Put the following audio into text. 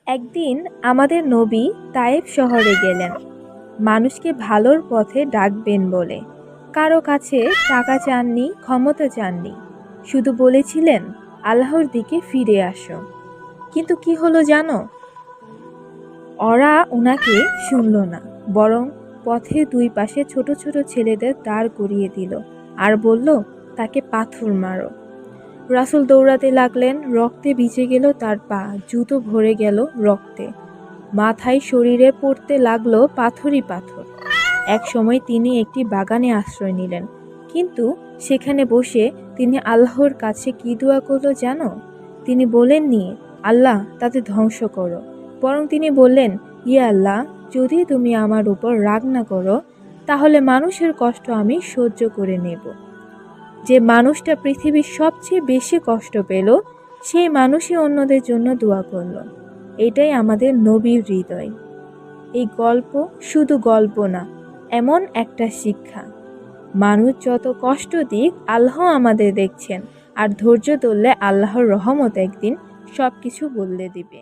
একদিন আমাদের নবী তায়েফ শহরে গেলেন মানুষকে ভালোর পথে ডাকবেন বলে। কারো কাছে টাকা চাননি, ক্ষমতা চাননি, শুধু বলেছিলেন আল্লাহর দিকে ফিরে আসো। কিন্তু কি হলো জানো? ওরা ওনাকে শুনল না, বরং পথে দুই পাশে ছোট ছোট ছেলেদের দাঁড় করিয়ে দিল আর বলল, তাকে পাথর মারো। রাসূল দৌড়াতে লাগলেন, রক্তে ভিজে গেল তার পা, জুতো ভরে গেল রক্তে, মাথায় শরীরে পড়তে লাগলো পাথরই পাথর। এক সময় তিনি একটি বাগানে আশ্রয় নিলেন, কিন্তু সেখানে বসে তিনি আল্লাহর কাছে কি দোয়া করলো জানো? তিনি বলেননি আল্লাহ তাদের ধ্বংস করো, বরং তিনি বললেন, ইয়া আল্লাহ, যদি তুমি আমার উপর রাগ না করো তাহলে মানুষের কষ্ট আমি সহ্য করে নেব। যে মানুষটা পৃথিবীর সবচেয়ে বেশি কষ্ট পেল, সেই মানুষই অন্যদের জন্য দোয়া করল। এটাই আমাদের নবীর হৃদয়। এই গল্প শুধু গল্প না, এমন একটা শিক্ষা। মানুষ যত কষ্ট দিক, আল্লাহ আমাদের দেখছেন, আর ধৈর্য ধরলে আল্লাহর রহমত একদিন সবকিছু বদলে দিবে।